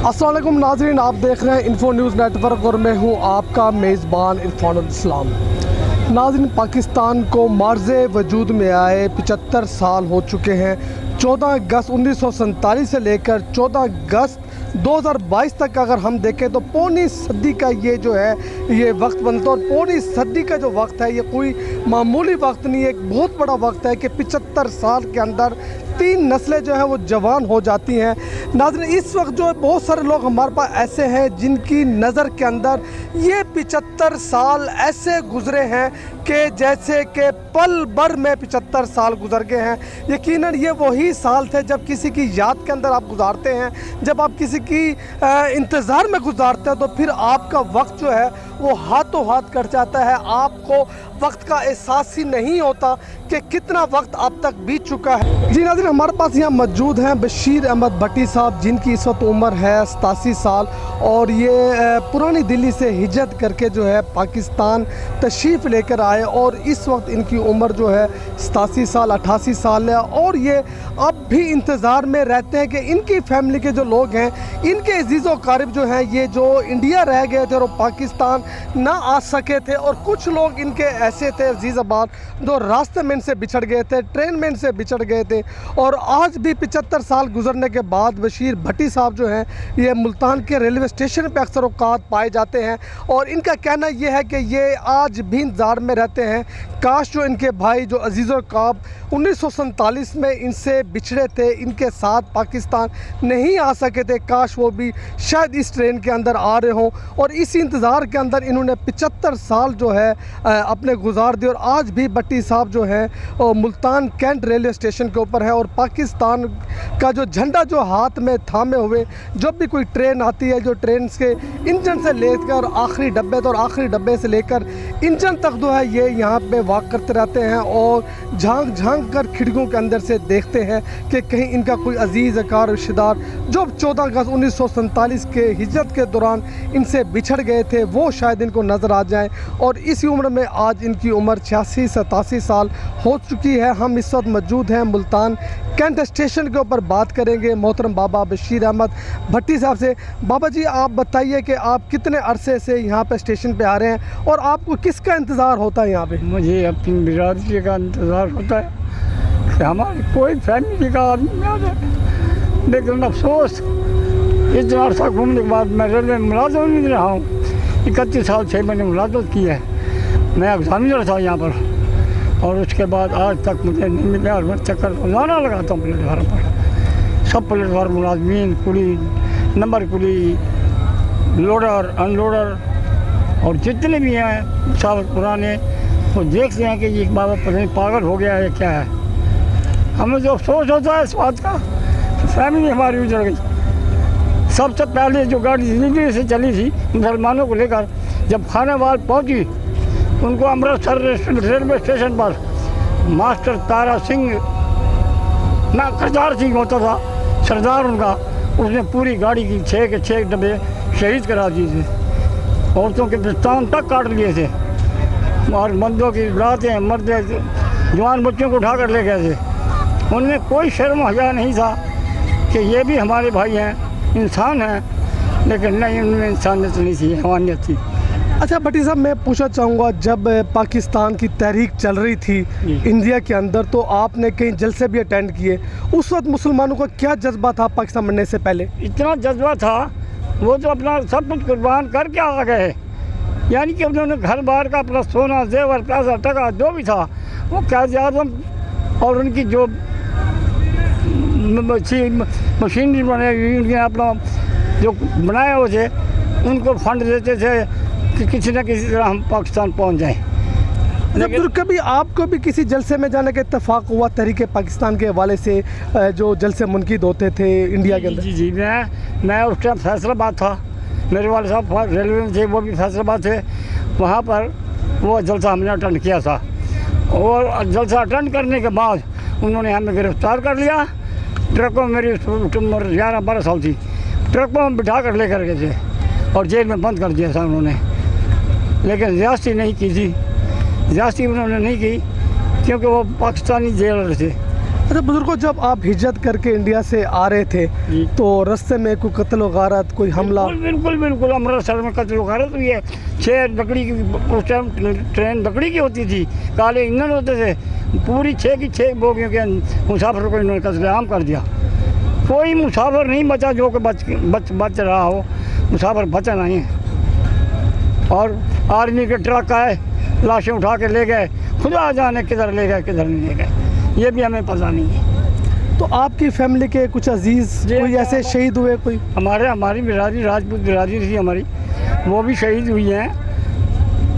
अस्सलाम वालेकुम नाज़रीन, आप देख रहे हैं इन्फो न्यूज़ नेटवर्क और मैं हूं आपका मेज़बान इरफानुल इस्लाम। नाज़रीन, पाकिस्तान को मार्ज़े वजूद में आए 75 साल हो चुके हैं। 14 अगस्त 1947 से लेकर 14 अगस्त 2022 तक अगर हम देखें तो पौनी सदी का ये जो है ये वक्त बनता है। और पौनी सदी का जो वक्त है ये कोई मामूली वक्त नहीं है, एक बहुत बड़ा वक्त है कि 75 साल के अंदर 3 नस्लें जो है वो जवान हो जाती हैं। नाज़रीन, इस वक्त जो है बहुत सारे लोग हमारे पास ऐसे हैं जिनकी नज़र के अंदर ये 75 साल ऐसे गुज़रे हैं कि जैसे कि पल भर में 75 साल गुजर गए हैं। यकीनन ये वही साल थे जब किसी की याद के अंदर आप गुजारते हैं, जब आप किसी की इंतज़ार में गुजारते हैं तो फिर आपका वक्त जो है वो हाथों हाथ कट जाता है। आपको वक्त का एहसास ही नहीं होता कि कितना वक्त अब तक बीत चुका है। जी नाज़रीन, हमारे पास यहाँ मौजूद हैं बशीर अहमद भट्टी साहब, जिनकी इस वक्त उम्र है 87 साल और ये पुरानी दिल्ली से हिजरत करके जो है पाकिस्तान तशरीफ़ लेकर आए और इस वक्त इनकी उम्र जो है 87 साल 88 साल है। और ये अब भी इंतज़ार में रहते हैं कि इनकी फैमिली के जो लोग हैं, इनके अजीज़ व क़रीब जो हैं, ये जो इंडिया रह गए थे और पाकिस्तान ना आ सके थे। और कुछ लोग इनके ऐसे थे अजीज़ अबाद जो रास्ते में इनसे बिछड़ गए थे, ट्रेन में इनसे बिछड़ गए थे। और आज भी 75 साल गुजरने के बाद बशीर भट्टी साहब जो हैं ये मुल्तान के रेलवे स्टेशन पर अक्सर औकात पाए जाते हैं। और इनका कहना यह है कि ये आज भी इंतज़ार में रहते हैं, काश जो इनके भाई जो अजीज़ व क़रीब 1947 में इनसे बिछड़े थे, इनके साथ पाकिस्तान नहीं आ सके थे, काश वो भी शायद इस ट्रेन के अंदर आ रहे हों। और इसी इंतज़ार के अंदर इन्होंने 75 साल जो है अपने गुजार दिए। और आज भी भट्टी साहब जो है मुल्तान कैंट रेलवे स्टेशन के ऊपर है और पाकिस्तान का जो झंडा जो हाथ में थामे हुए, जब भी कोई ट्रेन आती है, जो ट्रेन के इंजन से लेकर आखिरी डब्बे और आखिरी डब्बे से लेकर इंजन तक जो है ये यहाँ पे वॉक करते रहते हैं और झांक झांक कर खिड़कियों के अंदर से देखते हैं कि कहीं इनका कोई अजीज़ अकार रिश्तेदार जो 14 अगस्त 1947 के हिजरत के दौरान इनसे बिछड़ गए थे वो शायद इनको नज़र आ जाएं। और इसी उम्र में आज इनकी उम्र 86-87 साल हो चुकी है। हम इस वक्त मौजूद हैं मुल्तान कैंट स्टेशन के ऊपर, बात करेंगे मोहतरम बाबा बशीर अहमद भट्टी साहब से। बाबा जी, आप बताइए कि आप कितने अरसे से यहाँ पे स्टेशन पे आ रहे हैं और आपको किसका इंतज़ार होता है यहाँ पे? मुझे अपनी बिरादरी का इंतज़ार होता है कि हमारी कोई फैमिली का आदमी आ जाए, लेकिन अफसोस इतना अर्सा घूमने के बाद मैं रेलवे में मुलाजम नहीं रहा हूँ। 31 साल से मैंने मुलाजमत की है, मैं एग्जामिनर था यहाँ पर और उसके बाद आज तक मुझे नहीं मिला। और मैं चक्कर रोज़ाना लगाता हूँ प्लेटफार्म पर, सब प्लेटफार्म मुलाजमीन, कुली, नंबर कुली, लोडर, अनलोडर और जितने भी हैं सब पुराने, वो देखते हैं कि ये बाबा पता नहीं पागल हो गया है क्या है। हमें जो अफसोस होता है इस बात का, फैमिली हमारी उजड़ गई। सबसे पहले जो गाड़ी दिल्ली से चली थी मुसलमानों को लेकर, जब खानाबाद पहुंची, उनको अमृतसर रेलवे स्टेशन पर मास्टर तारा सिंह ना करतार सिंह होता था सरदार उनका, उसने पूरी गाड़ी की 6 के 6 डब्बे शहीद करा दिए थे। औरतों के पिस्तान तक काट लिए थे और मर्दों की रातें, मर्द जवान बच्चों को उठा कर ले गए थे। उनमें कोई शर्म हया नहीं था कि ये भी हमारे भाई हैं, इंसान हैं, लेकिन नहीं, उनमें इंसानियत नहीं थी, हैवानियत थी। अच्छा भट्टी साहब, मैं पूछना चाहूँगा, जब पाकिस्तान की तहरीक चल रही थी इंडिया के अंदर तो आपने कई जलसे भी अटेंड किए, उस वक्त मुसलमानों का क्या जज्बा था पाकिस्तान बनने से पहले? इतना जज्बा था, वो तो अपना सब कुछ कुर्बान करके आ गए। यानी कि उन्होंने घर बार का अपना सोना, जेवर, पैसा, टका जो भी था वो क़ायद-ए-आज़म और उनकी जो मशीनरी बनाई हुई, उनके अपना जो बनाए हुए थे, उनको फंड देते थे कि किसी न किसी तरह हम पाकिस्तान पहुंच जाएं। लेकिन कभी आपको भी किसी जलसे में जाने का इत्तेफाक हुआ तहरीक पाकिस्तान के हवाले से, जो जलसे मुनक़िद होते थे इंडिया के अंदर? जी, मैं उस टाइम फैसलाबाद था, मेरे वाले साहब रेलवे में थे, वो भी फैसलाबाद थे। वहाँ पर वो जलसा हमने अटेंड किया था और जलसा अटेंड करने के बाद उन्होंने हमें गिरफ़्तार कर लिया। ट्रकों में, मेरी उम्र 11-12 साल थी, ट्रकों में बिठा कर लेकर गए थे और जेल में बंद कर दिया था उन्होंने। लेकिन ज़्यादती नहीं की थी, ज़्यादती उन्होंने नहीं की क्योंकि वो पाकिस्तानी जेलर थे अच्छा बुजुर्गों, जब आप हिजरत करके इंडिया से आ रहे थे जी। तो रास्ते में कोई कत्ल व गारत, कोई हमला? बिल्कुल बिल्कुल अमृतसर में कत्ल गारत हुई है। 6 लकड़ी की उस टाइम ट्रेन लकड़ी की होती थी, काले इंजन होते थे, पूरी 6 की 6 बोगियों के मुसाफिर को इन्होंने कत्लेआम कर दिया। कोई मुसाफिर नहीं बचा जो कि बच रहा हो, मुसाफिर बचा नहीं है। और आर्मी के ट्रक आए, लाशें उठा के ले गए, खुदा जाने किधर ले गए किधर नहीं ले गए, ये भी हमें पता नहीं है। तो आपकी फैमिली के कुछ अजीज़ जी, कोई ऐसे शहीद हुए? कोई हमारी बिरादरी राजपूत बिरादरी थी हमारी, वो भी शहीद हुई हैं।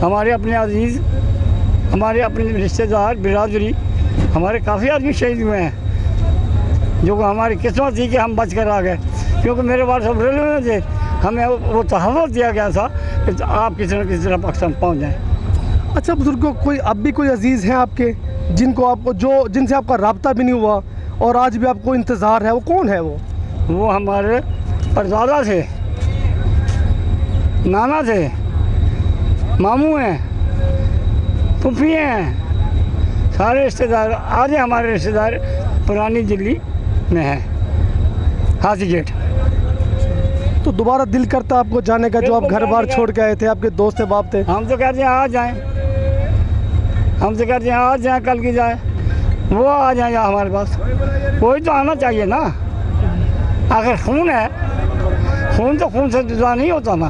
हमारे अपने अजीज़, हमारे अपने रिश्तेदार बिरादरी, हमारे काफ़ी आदमी शहीद हुए हैं, जो कि हमारी किस्मत थी कि हम बच कर आ गए। क्योंकि मेरे बार सब रेलवे में थे, हमें वो तहव्वुर दिया गया था कि आप किसी न किसी तरह पाकिस्तान पहुँच जाएँ। अच्छा बुजुर्गों, कोई अब भी कोई अजीज़ हैं आपके जिनको आपको जिनसे आपका राब्ता भी नहीं हुआ और आज भी आपको इंतज़ार है? वो कौन है वो? वो हमारे परदादा थे, नाना थे, मामू हैं, फूफी हैं, सारे रिश्तेदार। आधे हमारे रिश्तेदार पुरानी दिल्ली में हैं, हाथी गेट। तो दोबारा दिल करता आपको जाने का, जो आप घर बार छोड़ के आए थे, आपके दोस्त बाप थे? हम तो कहते हैं आ जाएं, हम तो कहते हैं आज जाएं, कल की जाए, वो आ जाए हमारे पास। कोई तो आना चाहिए ना, आखिर खून है, खून तो खून से जुदा नहीं होता ना।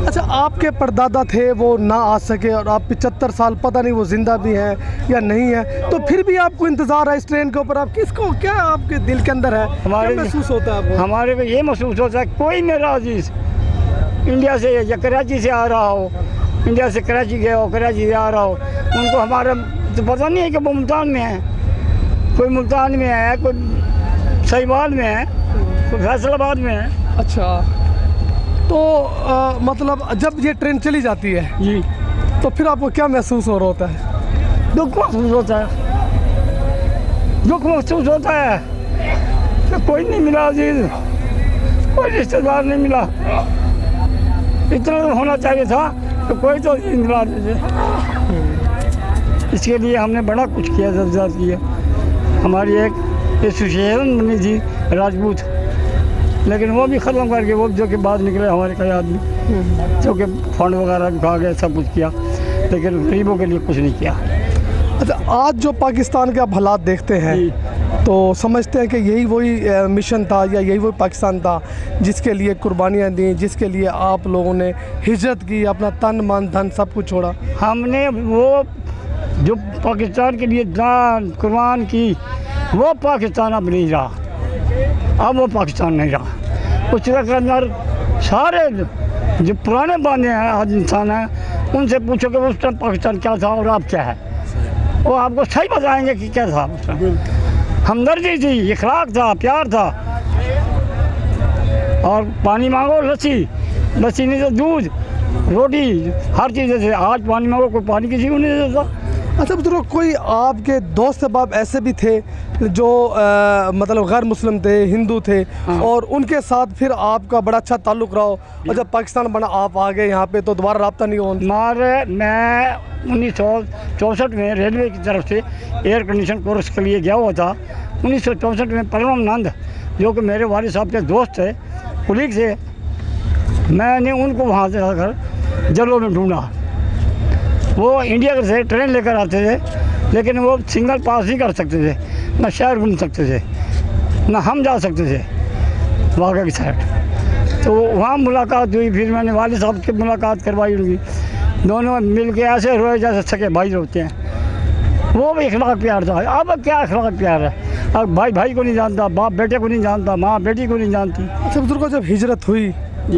अच्छा, आपके परदादा थे वो ना आ सके और आप 75 साल, पता नहीं वो जिंदा भी हैं या नहीं है, तो फिर भी आपको इंतज़ार है इस ट्रेन के ऊपर। आप किसको, क्या आपके दिल के अंदर है, हमारे क्या महसूस होता है आपको? हमारे को ये महसूस होता है, कोई मेरा अजीज़ इंडिया से या कराची से आ रहा हो, इंडिया से कराची गया हो, कराची से आ रहा हो, उनको हमारा तो पता नहीं है कि वो मुल्तान में है, कोई मुल्तान में है, कोई सहीवाल में है, कोई फैसलाबाद में है। अच्छा, तो मतलब जब ये ट्रेन चली जाती है जी, तो फिर आपको क्या महसूस हो रहा होता है? दुख महसूस होता है, दुख महसूस होता है कि कोई नहीं मिला अजीज, कोई रिश्तेदार नहीं मिला। इतना तो होना चाहिए था कि कोई तो अजीज मिला दीजिए। इसके लिए हमने बड़ा कुछ किया, जज्बात किया। हमारी एक एसोसिएशन बनी थी राजपूत, लेकिन वो भी ख़त्म करके वो जो कि बाद निकले हमारे कई आदमी, जो कि फंड वगैरह भी खा गए, सब कुछ किया, लेकिन गरीबों के लिए कुछ नहीं किया। अच्छा, आज जो पाकिस्तान के आप हालात देखते हैं तो समझते हैं कि यही वही मिशन था या यही वही पाकिस्तान था जिसके लिए कुर्बानियाँ दी, जिसके लिए आप लोगों ने हिजरत की, अपना तन मन धन सब कुछ छोड़ा? हमने वो जो पाकिस्तान के लिए जान कुर्बान की, वो पाकिस्तान अब नहीं रहा, अब वो पाकिस्तान नहीं रहा। उसके अंदर सारे जो पुराने बाने हैं आज इंसान हैं, उनसे पूछो कि उस टाइम पाकिस्तान क्या था और अब क्या है, वो आपको सही बताएंगे कि क्या था उस टाइम। हमदर्दी थी, इखलाक था, प्यार था, और पानी मांगो लस्सी, लस्सी नहीं तो दूध, रोटी, हर चीज़ से। आज पानी मांगो, कोई पानी किसी को नहीं देता। अच्छा बुजुर्ग, कोई आपके दोस्त बाप ऐसे भी थे जो मतलब गैर मुस्लिम थे, हिंदू थे, हाँ। और उनके साथ फिर आपका बड़ा अच्छा ताल्लुक़ रहा हो, और जब पाकिस्तान बना आप आ गए यहाँ पे तो दोबारा रब्ता नहीं हो? मैं 1964 में रेलवे की तरफ से एयर कंडीशन कोर्स के लिए गया हुआ था। 1964 में परमानंद, जो कि मेरे वालिद साहब के दोस्त थे, कुलीग थे, मैंने उनको वहाँ से आकर जलों में ढूंढा। वो इंडिया से ट्रेन लेकर आते थे, लेकिन वो सिंगल पास नहीं कर सकते थे, ना शहर घूम सकते थे, ना हम जा सकते थे वाघा की साइड। तो वहाँ मुलाकात हुई, फिर मैंने वालिद साहब की मुलाकात करवाई उनकी, दोनों मिल के ऐसे रोए जैसे सके भाई रोते हैं। वो भी इखलाक प्यार था। अब क्या इखलाक प्यार है, अब भाई भाई को नहीं जानता, बाप बेटे को नहीं जानता, माँ बेटी को नहीं जानती। अच्छा बुजुर्गों, जब हिजरत हुई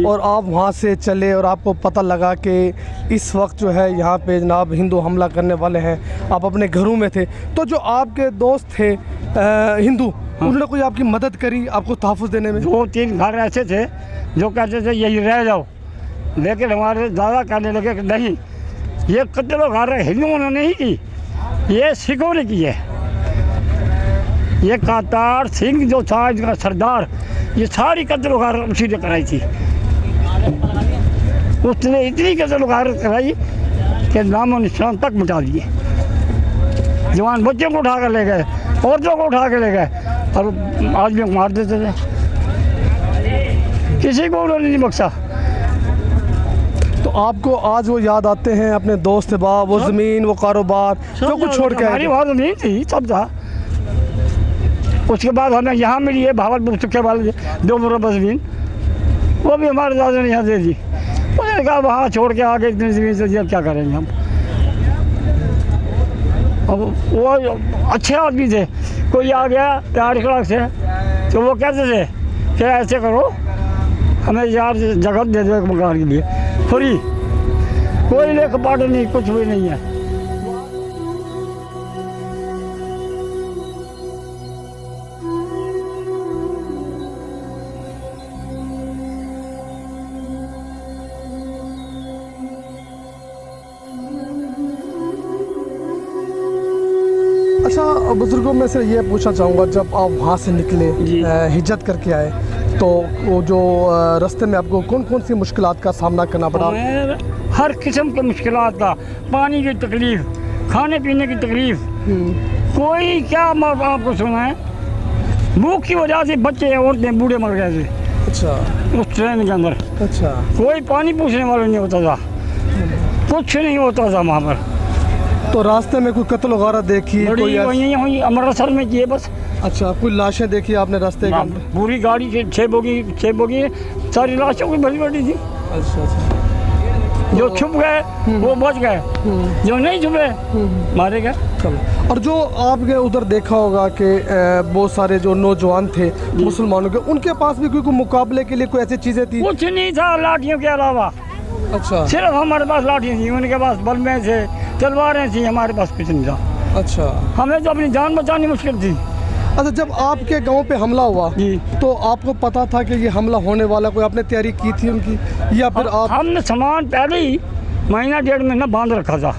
और आप वहाँ से चले और आपको पता लगा कि इस वक्त जो है यहाँ पे जनाब हिंदू हमला करने वाले हैं, आप अपने घरों में थे, तो जो आपके दोस्त थे हिंदू, उन्होंने कोई आपकी मदद करी आपको तहफ़्फ़ुज़ देने में? 2-3 घर ऐसे थे जो कहते थे यही रह जाओ, लेकिन हमारे दादा कहने लगे कि नहीं, ये कत्ल घर हिंदुओं ने नहीं की, ये सिखों ने की है। ये कातार सिंह जो था इनका सरदार, ये सारी कत्ल घर उसी ने कराई थी। उसने इतनी कत्ल घर कराई कि नामो निशान तक मिटा दिए। जवान बच्चों को उठा कर ले गए, औरतों को उठा के ले गए और आदमियों को मार देते थे, किसी को उन्होंने नहीं बख्शा। तो आपको आज वो याद आते हैं अपने दोस्त बाब, वो ज़मीन, वो कारोबार जो कुछ छोड़ के आए हमारी थे? बात नहीं थी, सब था। उसके बाद हमें यहाँ मिली है भावलपुर चुके वाले 2 मुरब्बा ज़मीन, वो भी हमारे दादा ने यहाँ दे दी। उन्होंने कहा वहाँ छोड़ के आगे इतनी ज़मीन से दिया, क्या करेंगे हम। अब वो अच्छे आदमी थे, कोई आ गया प्यार खड़क से तो वो कहते थे कि ऐसे करो, हमें यार जगह दे दो एक मकान के लिए फ्री, कोई लेख पाट नहीं, कुछ भी नहीं है। अच्छा, बुजुर्गों में से ये पूछना चाहूँगा, जब आप वहाँ से निकले, जी। हिजरत करके आए, तो वो जो रास्ते में आपको कौन कौन सी मुश्किलात का सामना करना पड़ा? हमें हर किस्म की मुश्किलात था, पानी की तकलीफ़, खाने पीने की तकलीफ़, कोई क्या आपको सुना है, भूख की वजह से बच्चे औरतें बूढ़े मर गए थे अच्छा उस ट्रेन के अंदर। अच्छा। कोई पानी पूछने वाला नहीं होता था, कुछ नहीं होता था वहाँ पर। तो रास्ते में कोई कत्ल वगैरह देखी? बड़ी कोई वहीं हुई अमृतसर में किए बस। अच्छा, कोई लाशें देखी आपने रास्ते के अंदर? पूरी गाड़ी के 6 बोगी सारी लाशों की भरी पड़ी थी। अच्छा अच्छा। जो छुप गए वो बच गए, जो नहीं छुपे मारे गए। चलो, और जो आपके उधर देखा होगा कि बहुत सारे जो नौजवान थे मुसलमानों के, उनके पास भी कोई मुकाबले के लिए कोई ऐसी चीज़ें थी? कुछ नहीं था लाठियों के अलावा, अच्छा सिर्फ हमारे पास लाठियाँ थी, उनके पास बल्बें थे, तलवारें थी, हमारे पास कुछ नहीं था। अच्छा। हमें तो अपनी जान बचानी मुश्किल थी। अच्छा, जब आपके गांव पे हमला हुआ जी। तो आपको पता था कि ये हमला होने वाला, कोई आपने तैयारी की थी उनकी, या फिर आप? हमने सामान पहले ही महीना 1.5 महीना बांध रखा था,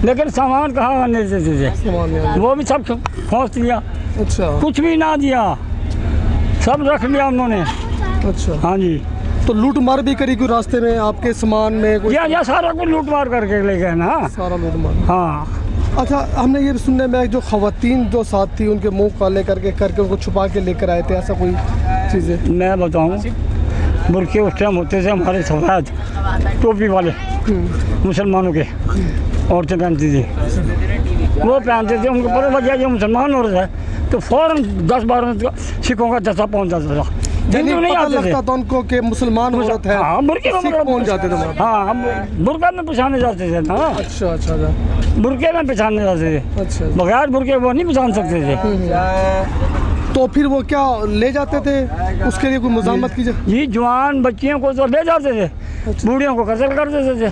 लेकिन सामान कहाँ आने देते थे, सामान नहीं। वो भी सब खोस दिया, अच्छा कुछ भी ना दिया, सब रख लिया उन्होंने। अच्छा। हाँ जी। तो लूट मार भी करी कोई रास्ते में आपके सामान में? कोई या सारा कुछ लूट मार करके ले गए ना। सारा लूट मार। हाँ। अच्छा, हमने ये भी सुनने में जो खवातीन जो साथ थी उनके मुंह काले करके उनको छुपा के लेकर आए थे, ऐसा कोई चीज़ें? मैं बताऊँ, बुरके उस टाइम होते थे हमारे सफेद टोपी वाले मुसलमानों के, औरतें पहनती थी, वो पहनते थे। उनको पता लग गया ये मुसलमान औरत है तो फ़ौरन 10-12 सिखों का दस्ता पहुँच जाता था। हिंदू नहीं पता आते थे। लगता था उनको कि मुसलमान औरत है? हाँ, बुरके में सिख पहुंच जाते थे वहाँ? हाँ, हम बुरका में पहचाने जाते थे ना। अच्छा अच्छा अच्छा। बुरके में पहचाने जाते थे, अच्छा। बगैर बुरके वो नहीं पहचान सकते थे। तो फिर वो क्या ले जाते थे, उसके लिए कोई मज़ामत की? जी, जवान बच्चियों को तो ले जाते थे, बूढ़ियों को कत्ल कर देते थे,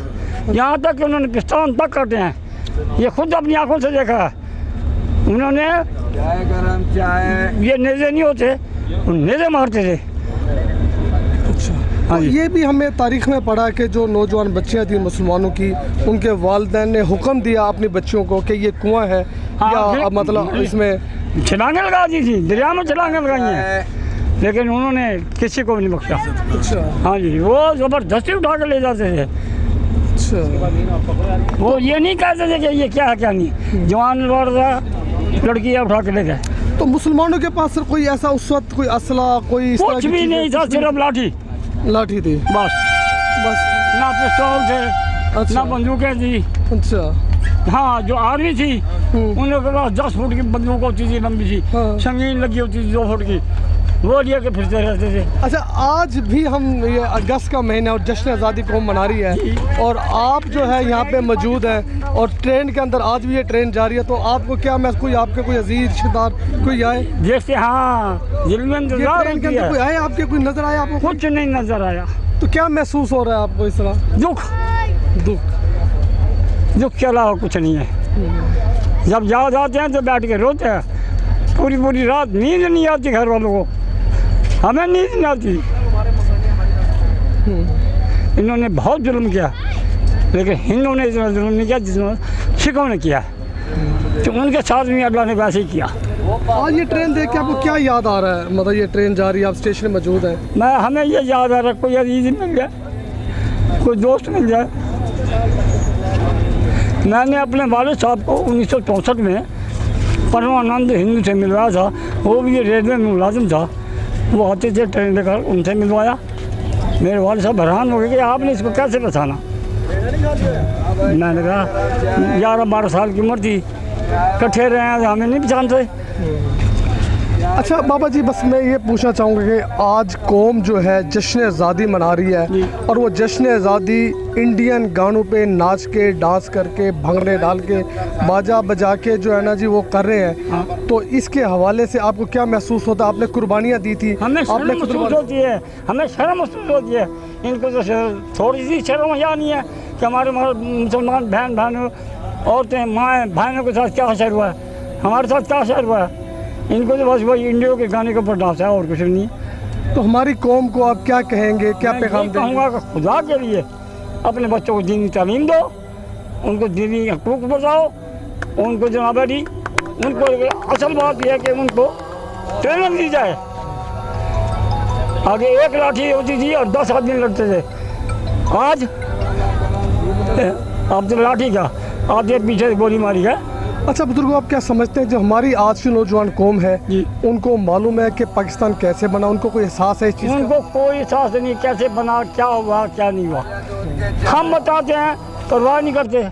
यहाँ तक कि उन्होंने पिस्टन तक काटे हैं। ये खुद अपनी आंखों से देखा है उन्होंने। ये नेज़े नहीं होते, नेज़े मारते थे। अच्छा। हाँ तो जी। ये भी हमें तारीख में पढ़ा कि जो नौजवान बच्चियां थी मुसलमानों की, उनके वालिदैन ने हुक्म दिया अपनी बच्चियों को कि ये कुआं है, हाँ, या मतलब इसमें छलांगे लगा दी थी, दरिया में छलांगे लगाई हैं, लेकिन उन्होंने किसी को भी नहीं बख्शा। अच्छा हाँ जी, वो ज़बरदस्ती उठा कर ले जाते थे। अच्छा। वो ये नहीं कहते थे कि ये क्या है क्या नहीं, जवान लड़कियाँ उठा के ले गए। तो मुसलमानों के पास सर कोई ऐसा उस वक्त कोई असला, कोई इस तरह कुछ की भी चीज़ें? नहीं था, सिर्फ लाठी लाठी थी बस, बस? ना पिस्तौल थे, अच्छा। ना बंदूकें थी। अच्छा। हाँ, जो आर्मी थी उनके पास 10 फुट की बंदूक होती थी, लंबी सी, हाँ। संगीन लगी होती थी 2 फुट की, वो लिए के फिरते रहते थे। अच्छा, आज भी हम ये अगस्त का महीना और जश्न आज़ादी कौम मना रही है, और आप जो है यहाँ पे मौजूद हैं, और ट्रेन के अंदर आज भी ये ट्रेन जा रही है, तो आपको क्या मैं कोई आपके कोई अजीज रिश्तेदार कोई आए जैसे हाँ, दिल में ये इंतजार ट्रेन के होती अंदर, कोई है, आए आपके, कोई नजर आया आपको? कुछ नहीं नजर आया। तो क्या महसूस हो रहा है आपको इस तरह? दुख दुख के अलावा कुछ नहीं है। जब याद आते हैं तो बैठ के रोते हैं, पूरी रात नींद नहीं आती घर वालों को, हमें नींद नहीं आती। इन्होंने बहुत जुल्म किया, लेकिन हिंदुओं ने इतना जुल्म नहीं किया जितना सिखों ने किया, तो उनके साथ भी अल्लाह ने वैसे ही किया। आज ये ट्रेन देख के आपको क्या याद आ रहा है? मतलब ये ट्रेन जा रही है, आप स्टेशन में मौजूद हैं, हमें ये याद आ रहा है, कोई अजीज मिल जाए, कोई दोस्त मिल जाए। मैंने अपने वालिद साहब को 1964 में परमानंद हिंदू से मिलवाया था, वो भी रेलवे में मुलाजिम था, वो आते थे ट्रेन लेकर, उनसे मिलवाया। मेरे वाले साहब हैरान हो गए कि आपने इसको कैसे बचाना। मैंने कहा 11-12 साल की उम्र थी, इकट्ठे रहे हैं, हमें नहीं पहचानते। अच्छा बाबा जी, बस मैं ये पूछना चाहूँगा कि आज कौम जो है जश्न आज़ादी मना रही है और वो जश्न आज़ादी इंडियन गानों पे नाच के, डांस करके, भंगड़े डाल के, बाजा बजा के जो है ना जी वो कर रहे हैं, तो इसके हवाले से आपको क्या महसूस होता है? आपने कुर्बानियाँ दी थी, हमें शर्म आपने महसूस होती है, हमें शर्म महसूस होती है। इनको तो थोड़ी सी शर्म यहाँ नहीं है कि हमारे मुसलमान बहन औरतें, माएँ, भाइयों के साथ क्या असर हुआ है, हमारे साथ क्या असर हुआ है। इनको तो बस वही इंडिया के गाने के ऊपर डांस है और कुछ नहीं है। तो हमारी कौम को आप क्या कहेंगे, क्या पैगाम देंगे? कहूँगा कि खुदा के लिए अपने बच्चों को दीनी तालीम दो, उनको दीनी हकूक़ बताओ, उनको जनाबरी, उनको असल बात यह है कि उनको ट्रेनिंग दी जाए। आगे एक लाठी होती थी और 10 आदमी लड़ते थे, आज अब तो लाठी का आप ये पीछे से गोली मारी है। अच्छा बुजुर्गों, आप क्या समझते हैं जो हमारी आज की नौजवान कौम है, उनको मालूम है कि पाकिस्तान कैसे बना? उनको कोई एहसास है इस चीज़ का? उनको कोई एहसास नहीं कैसे बना, क्या हुआ क्या नहीं हुआ। हम बताते हैं, परवाह नहीं करते,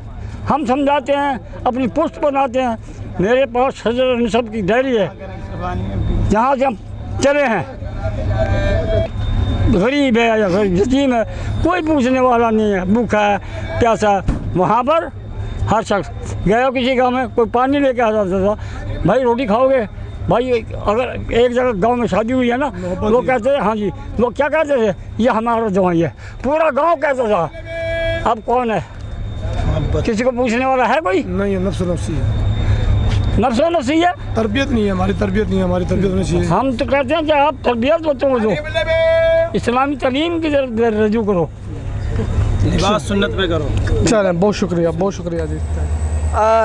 हम समझाते हैं, अपनी पुष्ट बनाते हैं। मेरे पास सदर नसब की डायरी है, जहाँ से हम चले हैं, गरीब है या यतीम है, कोई पूछने वाला नहीं है, भूखा है, प्यासा है। वहाँ पर हर शख्स गया किसी गाँव में, कोई पानी लेके आ जाता था, भाई रोटी खाओगे भाई। अगर एक जगह गांव में शादी हुई है ना, वो कहते थे, हाँ जी, वो क्या कहते थे, ये हमारा जवाई है, पूरा गांव कहता था। अब कौन है, किसी को पूछने वाला है कोई? नहीं है, नफ्सो नफ्सी है, नफ्सो नफ्सी है। तरबियत नहीं है, हमारी तरबियत नहीं है, हमारी तरबियत होनी चाहिए। हम तो कहते हैं कि आप तरबियत बच्चों को दो, इस्लामी तालीम की तरफ रजू करो, लिबास सुन्नत पे करो। चलें, बहुत शुक्रिया, बहुत शुक्रिया जी।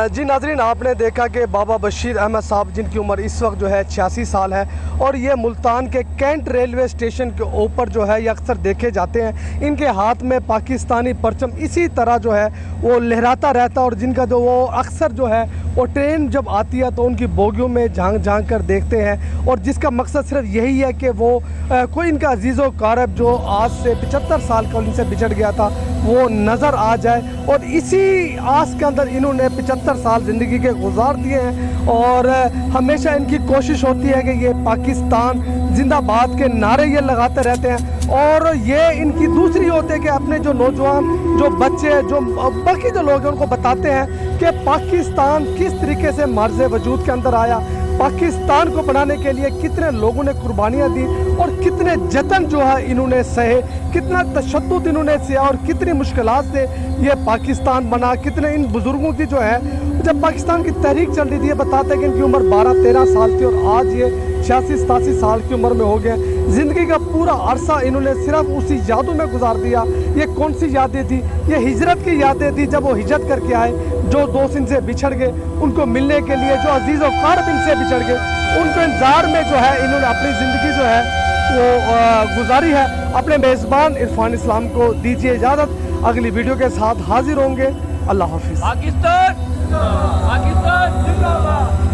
जी नाज़रीन, आपने देखा कि बाबा बशीर अहमद साहब, जिनकी उम्र इस वक्त जो है 86 साल है, और ये मुल्तान के कैंट रेलवे स्टेशन के ऊपर जो है ये अक्सर देखे जाते हैं। इनके हाथ में पाकिस्तानी परचम इसी तरह जो है वो लहराता रहता है, और जिनका जो वो अक्सर जो है वो ट्रेन जब आती है तो उनकी बोगियों में झांक झांक कर देखते हैं, और जिसका मकसद सिर्फ यही है कि वो कोई इनका अजीज़ो कारब जो आज से 75 साल का उनसे बिछड़ गया था वो नज़र आ जाए, और इसी आस के अंदर इन्होंने 75 साल ज़िंदगी के गुजार दिए हैं। और हमेशा इनकी कोशिश होती है कि ये पाकिस्तान जिंदाबाद के नारे ये लगाते रहते हैं, और ये इनकी दूसरी होती है कि अपने जो नौजवान, जो बच्चे, जो बाकी जो लोग हैं उनको बताते हैं कि पाकिस्तान किस तरीके से मर्ज़ वजूद के अंदर आया, पाकिस्तान को बनाने के लिए कितने लोगों ने कुर्बानियाँ दी, और कितने जतन जो है इन्होंने सहे, कितना तशद्दुद इन्होंने किया, और कितनी मुश्किलात से ये पाकिस्तान बना। कितने इन बुज़ुर्गों की जो है, जब पाकिस्तान की तहरीक चल रही थी, ये बताते हैं कि इनकी उम्र 12-13 साल थी, और आज ये 86-87 साल की उम्र में हो गए। ज़िंदगी का पूरा अरसा इन्होंने सिर्फ उसी यादों में गुजार दिया। ये कौन सी यादें थी? ये हिजरत की यादें थी, जब वो हिजरत करके आए, जो दोस्त इनसे बिछड़ गए उनको मिलने के लिए, जो अजीज़ और कारब इनसे बिछड़ गए, उनको इंतज़ार में जो है इन्होंने अपनी ज़िंदगी जो है वो गुजारी है। अपने मेज़बान इरफान इस्लाम को दीजिए इजाज़त, अगली वीडियो के साथ हाजिर होंगे। अल्लाह हाफिज़। पाकिस्तान जिंदाबाद।